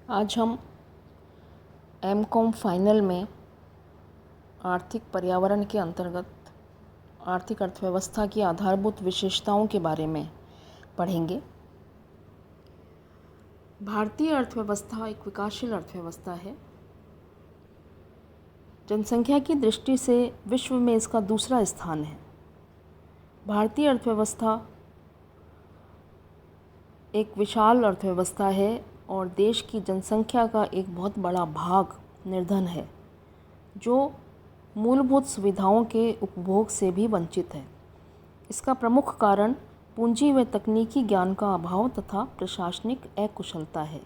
आज हम MCom final में आर्थिक पर्यावरण के अंतर्गत आर्थिक अर्थव्यवस्था की आधारभूत विशेषताओं के बारे में पढ़ेंगे। भारतीय अर्थव्यवस्था एक विकासशील अर्थव्यवस्था है। जनसंख्या की दृष्टि से विश्व में इसका दूसरा स्थान है। भारतीय अर्थव्यवस्था एक विशाल अर्थव्यवस्था है और देश की जनसंख्या का एक बहुत बड़ा भाग निर्धन है, जो मूलभूत सुविधाओं के उपभोग से भी वंचित है। इसका प्रमुख कारण पूंजी व तकनीकी ज्ञान का अभाव तथा प्रशासनिक अकुशलता है।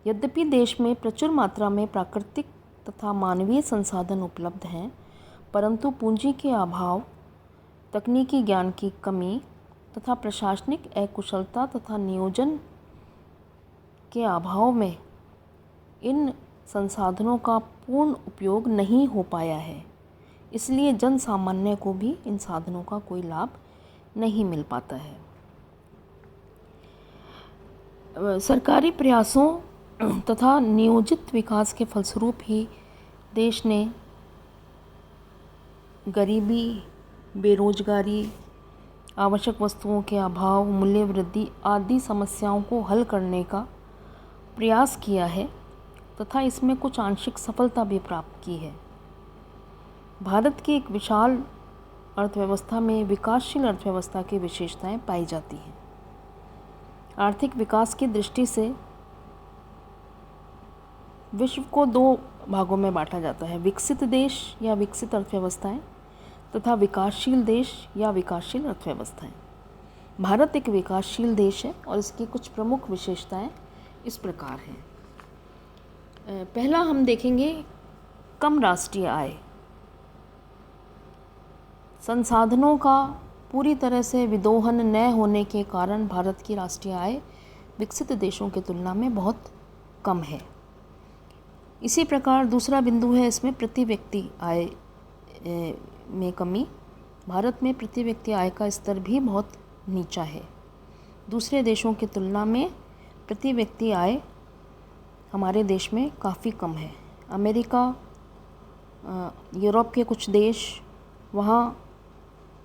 यद्यपि देश में प्रचुर मात्रा में प्राकृतिक तथा मानवीय संसाधन उपलब्ध हैं, परंतु पूंजी के अभाव, तकनीकी ज्ञान की कमी तथा प्रशासनिक अकुशलता तथा नियोजन के अभाव में इन संसाधनों का पूर्ण उपयोग नहीं हो पाया है। इसलिए जन सामान्य को भी इन साधनों का कोई लाभ नहीं मिल पाता है। सरकारी प्रयासों तथा नियोजित विकास के फलस्वरूप ही देश ने गरीबी, बेरोजगारी, आवश्यक वस्तुओं के अभाव, मूल्य वृद्धि आदि समस्याओं को हल करने का प्रयास किया है तथा इसमें कुछ आंशिक सफलता भी प्राप्त की है। भारत की एक विशाल अर्थव्यवस्था में विकासशील अर्थव्यवस्था की विशेषताएं पाई जाती हैं। आर्थिक विकास की दृष्टि से विश्व को दो भागों में बांटा जाता है: विकसित देश या विकसित अर्थव्यवस्थाएं तथा विकासशील देश या विकासशील अर्थव्यवस्थाएं। भारत एक विकासशील देश है और इसकी कुछ प्रमुख विशेषताएं इस प्रकार हैं। पहला हम देखेंगे कम राष्ट्रीय आय। संसाधनों का पूरी तरह से विदोहन न होने के कारण भारत की राष्ट्रीय आय विकसित देशों की तुलना में बहुत कम है। इसी प्रकार दूसरा बिंदु है इसमें प्रति व्यक्ति आय में कमी। भारत में प्रति व्यक्ति आय का स्तर भी बहुत नीचा है। दूसरे देशों की तुलना में प्रति व्यक्ति आय हमारे देश में काफ़ी कम है। अमेरिका, यूरोप के कुछ देश, वहाँ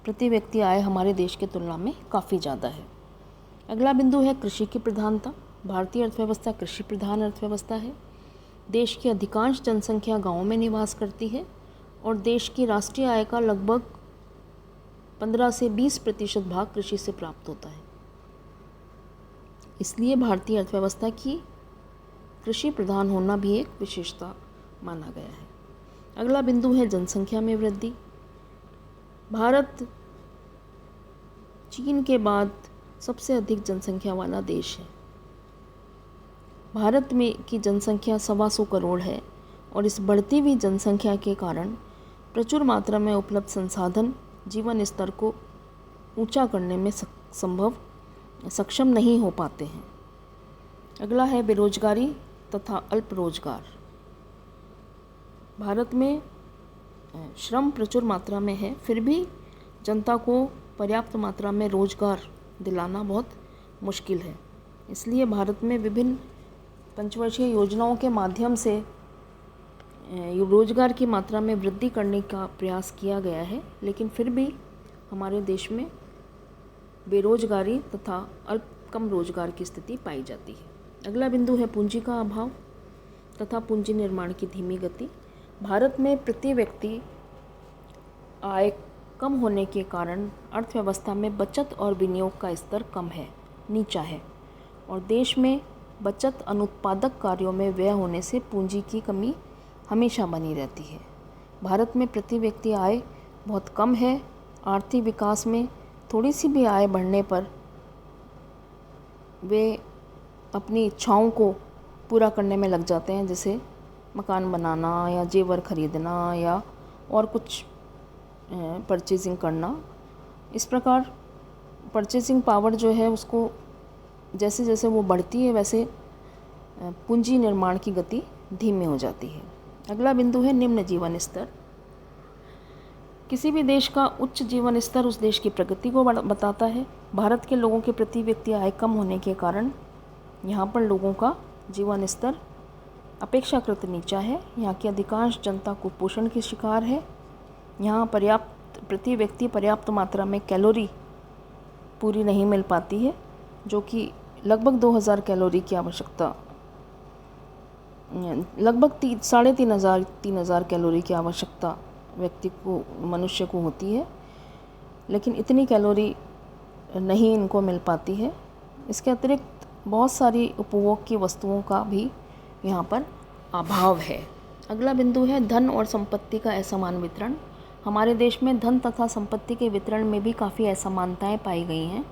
प्रति व्यक्ति आय हमारे देश की तुलना में काफ़ी ज़्यादा है। अगला बिंदु है कृषि की प्रधानता। भारतीय अर्थव्यवस्था कृषि प्रधान अर्थव्यवस्था है। देश की अधिकांश जनसंख्या गाँवों में निवास करती है और देश की राष्ट्रीय आय का लगभग 15 से 20% भाग कृषि से प्राप्त होता है। इसलिए भारतीय अर्थव्यवस्था की कृषि प्रधान होना भी एक विशेषता माना गया है। अगला बिंदु है जनसंख्या में वृद्धि। भारत चीन के बाद सबसे अधिक जनसंख्या वाला देश है। भारत में की जनसंख्या 125 करोड़ है और इस बढ़ती हुई जनसंख्या के कारण प्रचुर मात्रा में उपलब्ध संसाधन जीवन स्तर को ऊंचा करने में सक्षम नहीं हो पाते हैं। अगला है बेरोजगारी तथा अल्प रोजगार। भारत में श्रम प्रचुर मात्रा में है, फिर भी जनता को पर्याप्त मात्रा में रोजगार दिलाना बहुत मुश्किल है। इसलिए भारत में विभिन्न पंचवर्षीय योजनाओं के माध्यम से रोजगार की मात्रा में वृद्धि करने का प्रयास किया गया है, लेकिन फिर भी हमारे देश में बेरोजगारी तथा कम रोजगार की स्थिति पाई जाती है। अगला बिंदु है पूंजी का अभाव तथा पूंजी निर्माण की धीमी गति। भारत में प्रति व्यक्ति आय कम होने के कारण अर्थव्यवस्था में बचत और विनियोग का स्तर कम है, नीचा है, और देश में बचत अनुत्पादक कार्यों में व्यय होने से पूंजी की कमी हमेशा बनी रहती है। भारत में प्रति व्यक्ति आय बहुत कम है। आर्थिक विकास में थोड़ी सी भी आय बढ़ने पर वे अपनी इच्छाओं को पूरा करने में लग जाते हैं, जैसे मकान बनाना या जेवर खरीदना या और कुछ परचेजिंग करना। इस प्रकार परचेजिंग पावर जो है उसको जैसे जैसे वो बढ़ती है वैसे पूंजी निर्माण की गति धीमी हो जाती है। अगला बिंदु है निम्न जीवन स्तर। किसी भी देश का उच्च जीवन स्तर उस देश की प्रगति को बताता है। भारत के लोगों के प्रति व्यक्ति आय कम होने के कारण यहाँ पर लोगों का जीवन स्तर अपेक्षाकृत नीचा है। यहाँ की अधिकांश जनता कुपोषण की शिकार है। यहाँ प्रति व्यक्ति पर्याप्त मात्रा में कैलोरी पूरी नहीं मिल पाती है, जो कि लगभग 2000 कैलोरी की आवश्यकता, लगभग 3,500 कैलोरी की आवश्यकता मनुष्य को होती है, लेकिन इतनी कैलोरी नहीं इनको मिल पाती है। इसके अतिरिक्त बहुत सारी उपभोग की वस्तुओं का भी यहाँ पर अभाव है। अगला बिंदु है धन और संपत्ति का असमान वितरण। हमारे देश में धन तथा संपत्ति के वितरण में भी काफ़ी असमानताएं पाई गई हैं।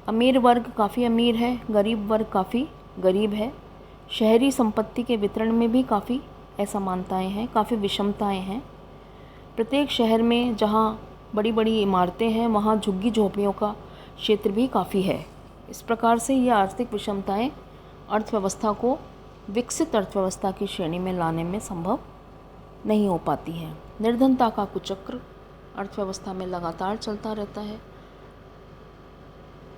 अमीर वर्ग काफ़ी अमीर है, गरीब वर्ग काफ़ी गरीब है। शहरी संपत्ति के वितरण में भी काफ़ी असमानताएं हैं, काफ़ी विषमताएं हैं। प्रत्येक शहर में जहाँ बड़ी बड़ी इमारतें हैं, वहाँ झुग्गी झोपड़ियों का क्षेत्र भी काफ़ी है। इस प्रकार से ये आर्थिक विषमताएं अर्थव्यवस्था को विकसित अर्थव्यवस्था की श्रेणी में लाने में संभव नहीं हो पाती हैं। निर्धनता का कुचक्र अर्थव्यवस्था में लगातार चलता रहता है,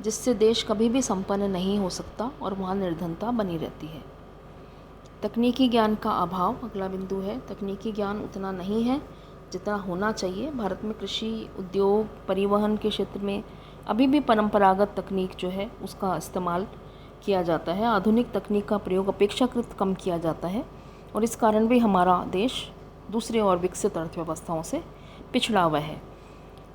जिससे देश कभी भी संपन्न नहीं हो सकता और वहाँ निर्धनता बनी रहती है। तकनीकी ज्ञान का अभाव अगला बिंदु है। तकनीकी ज्ञान उतना नहीं है जितना होना चाहिए। भारत में कृषि, उद्योग, परिवहन के क्षेत्र में अभी भी परंपरागत तकनीक जो है उसका इस्तेमाल किया जाता है। आधुनिक तकनीक का प्रयोग अपेक्षाकृत कम किया जाता है और इस कारण भी हमारा देश दूसरे और विकसित अर्थव्यवस्थाओं से पिछड़ा हुआ है।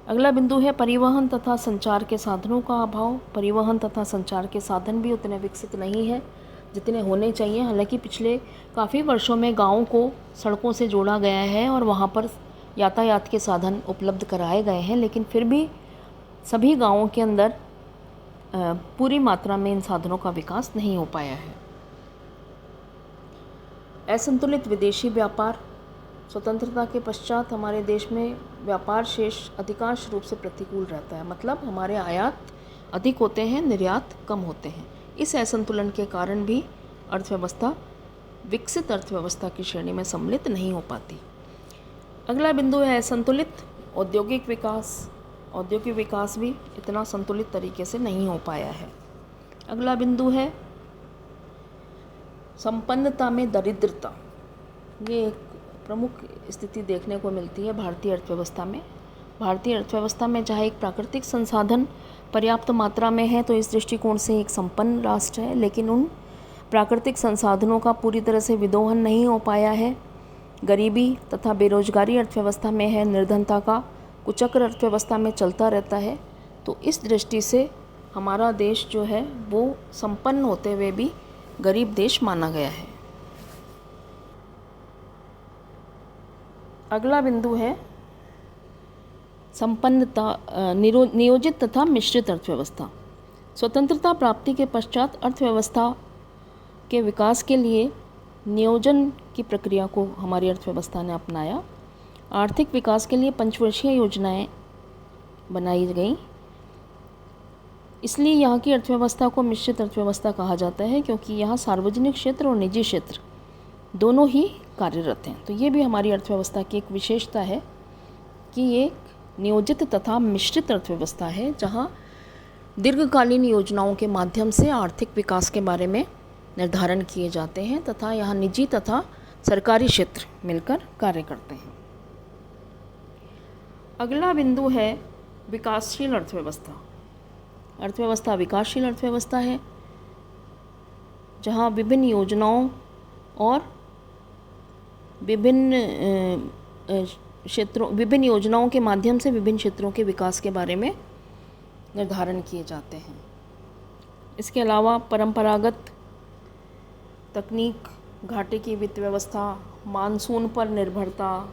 अगला बिंदु है परिवहन तथा संचार के साधनों का अभाव। परिवहन तथा संचार के साधन भी उतने विकसित नहीं है जितने होने चाहिए। हालांकि पिछले काफ़ी वर्षों में गाँवों को सड़कों से जोड़ा गया है और वहाँ पर यातायात के साधन उपलब्ध कराए गए हैं, लेकिन फिर भी सभी गाँवों के अंदर पूरी मात्रा में इन साधनों का विकास नहीं हो पाया है। असंतुलित विदेशी व्यापार। स्वतंत्रता के पश्चात हमारे देश में व्यापार शेष अधिकांश रूप से प्रतिकूल रहता है, मतलब हमारे आयात अधिक होते हैं, निर्यात कम होते हैं। इस असंतुलन के कारण भी अर्थव्यवस्था विकसित अर्थव्यवस्था की श्रेणी में सम्मिलित नहीं हो पाती। अगला बिंदु है असंतुलित औद्योगिक विकास। औद्योगिक विकास भी इतना संतुलित तरीके से नहीं हो पाया है। अगला बिंदु है संपन्नता में दरिद्रता। ये एक प्रमुख स्थिति देखने को मिलती है भारतीय अर्थव्यवस्था में। भारतीय अर्थव्यवस्था में जहाँ एक प्राकृतिक संसाधन पर्याप्त मात्रा में है तो इस दृष्टिकोण से एक संपन्न राष्ट्र है, लेकिन उन प्राकृतिक संसाधनों का पूरी तरह से विदोहन नहीं हो पाया है। गरीबी तथा बेरोजगारी अर्थव्यवस्था में है। निर्धनता का कुचक्र अर्थव्यवस्था में चलता रहता है। तो इस दृष्टि से हमारा देश जो है वो संपन्न होते हुए भी गरीब देश माना गया है। अगला बिंदु है संपन्नता नियोजित तथा मिश्रित अर्थव्यवस्था। स्वतंत्रता प्राप्ति के पश्चात अर्थव्यवस्था के विकास के लिए नियोजन की प्रक्रिया को हमारी अर्थव्यवस्था ने अपनाया। आर्थिक विकास के लिए पंचवर्षीय योजनाएं बनाई गई। इसलिए यहाँ की अर्थव्यवस्था को मिश्रित अर्थव्यवस्था कहा जाता है, क्योंकि यहाँ सार्वजनिक क्षेत्र और निजी क्षेत्र दोनों ही कार्यरत हैं। तो ये भी हमारी अर्थव्यवस्था की एक विशेषता है कि ये नियोजित तथा मिश्रित अर्थव्यवस्था है, जहाँ दीर्घकालीन योजनाओं के माध्यम से आर्थिक विकास के बारे में निर्धारण किए जाते हैं तथा यहाँ निजी तथा सरकारी क्षेत्र मिलकर कार्य करते हैं। अगला बिंदु है विकासशील अर्थव्यवस्था। अर्थव्यवस्था विकासशील अर्थव्यवस्था है जहाँ विभिन्न योजनाओं और विभिन्न योजनाओं के माध्यम से विभिन्न क्षेत्रों के विकास के बारे में निर्धारण किए जाते हैं। इसके अलावा परंपरागत तकनीक, घाटे की वित्त व्यवस्था, मानसून पर निर्भरता,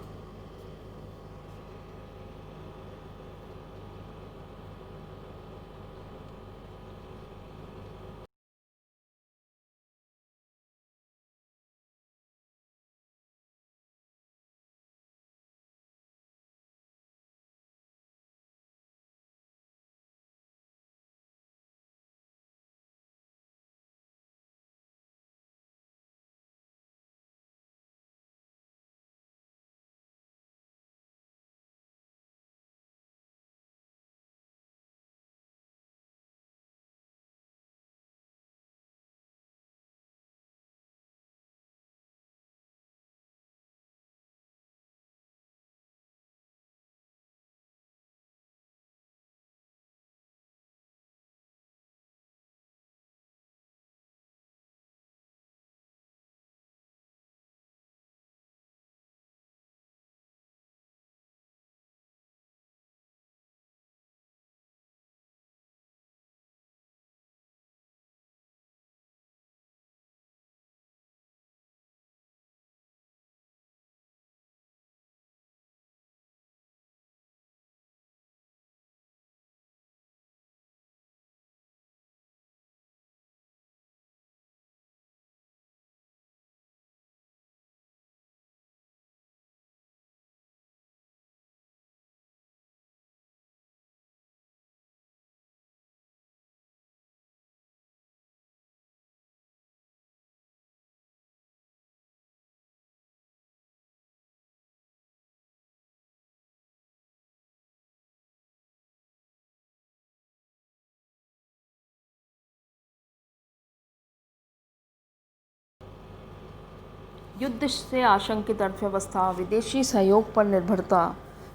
युद्ध से आशंकित अर्थव्यवस्था, विदेशी सहयोग पर निर्भरता,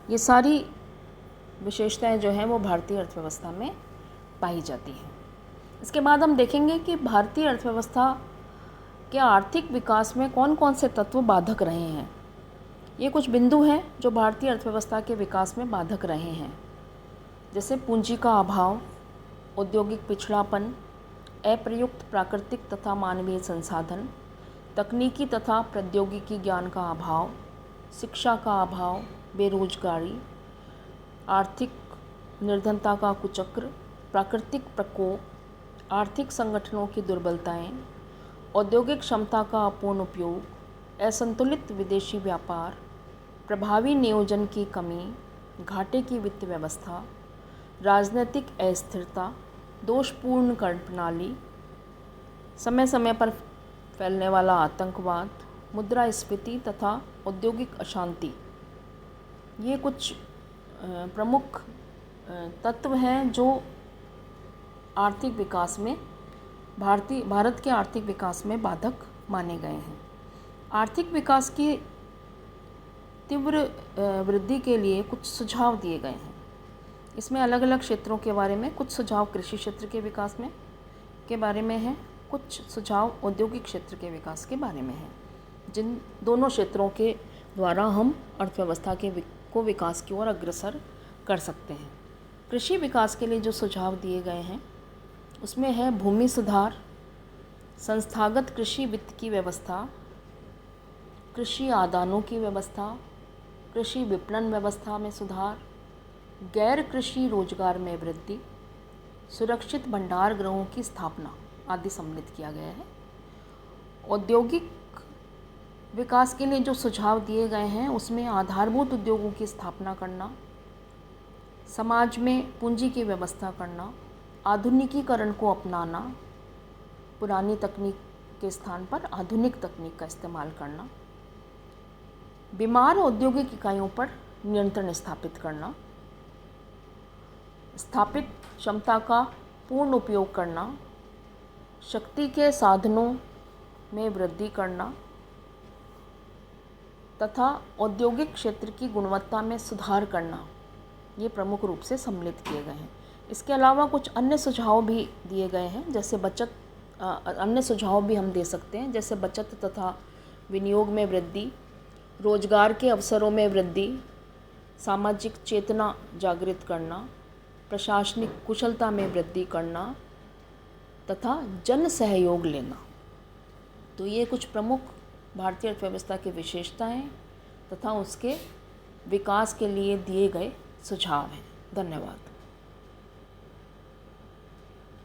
ये सारी विशेषताएं जो हैं वो भारतीय अर्थव्यवस्था में पाई जाती हैं। इसके बाद हम देखेंगे कि भारतीय अर्थव्यवस्था के आर्थिक विकास में कौन कौन से तत्व बाधक रहे हैं। ये कुछ बिंदु हैं जो भारतीय अर्थव्यवस्था के विकास में बाधक रहे हैं, जैसे पूंजी का अभाव, औद्योगिक पिछड़ापन, अप्रयुक्त प्राकृतिक तथा मानवीय संसाधन, तकनीकी तथा प्रौद्योगिकी ज्ञान का अभाव, शिक्षा का अभाव, बेरोजगारी, आर्थिक निर्धनता का कुचक्र, प्राकृतिक प्रकोप, आर्थिक संगठनों की दुर्बलताएं, औद्योगिक क्षमता का अपूर्ण उपयोग, असंतुलित विदेशी व्यापार, प्रभावी नियोजन की कमी, घाटे की वित्त व्यवस्था, राजनीतिक अस्थिरता, दोषपूर्ण कर प्रणाली, समय समय पर फैलने वाला आतंकवाद, मुद्रास्फीति तथा औद्योगिक अशांति, ये कुछ प्रमुख तत्व हैं जो आर्थिक विकास में भारत के आर्थिक विकास में बाधक माने गए हैं। आर्थिक विकास की तीव्र वृद्धि के लिए कुछ सुझाव दिए गए हैं। इसमें अलग अलग क्षेत्रों के बारे में कुछ सुझाव कृषि क्षेत्र के विकास में के बारे में हैं, कुछ सुझाव औद्योगिक क्षेत्र के विकास के बारे में हैं, जिन दोनों क्षेत्रों के द्वारा हम अर्थव्यवस्था को विकास की ओर अग्रसर कर सकते हैं। कृषि विकास के लिए जो सुझाव दिए गए हैं उसमें है भूमि सुधार, संस्थागत कृषि वित्त की व्यवस्था, कृषि आदानों की व्यवस्था, कृषि विपणन व्यवस्था में सुधार, गैर कृषि रोजगार में वृद्धि, सुरक्षित भंडार गृहों की स्थापना आदि सम्मिलित किया गया है। औद्योगिक विकास के लिए जो सुझाव दिए गए हैं उसमें आधारभूत उद्योगों की स्थापना करना, समाज में पूंजी की व्यवस्था करना, आधुनिकीकरण को अपनाना, पुरानी तकनीक के स्थान पर आधुनिक तकनीक का इस्तेमाल करना, बीमार औद्योगिक इकाइयों पर नियंत्रण स्थापित करना, स्थापित क्षमता का पूर्ण उपयोग करना, शक्ति के साधनों में वृद्धि करना तथा औद्योगिक क्षेत्र की गुणवत्ता में सुधार करना, ये प्रमुख रूप से सम्मिलित किए गए हैं। इसके अलावा कुछ अन्य सुझाव भी दिए गए हैं, जैसे अन्य सुझाव भी हम दे सकते हैं, जैसे बचत तथा विनियोग में वृद्धि, रोजगार के अवसरों में वृद्धि, सामाजिक चेतना जागृत करना, प्रशासनिक कुशलता में वृद्धि करना तथा जन सहयोग लेना। तो ये कुछ प्रमुख भारतीय अर्थव्यवस्था की विशेषताएं तथा उसके विकास के लिए दिए गए सुझाव हैं। धन्यवाद।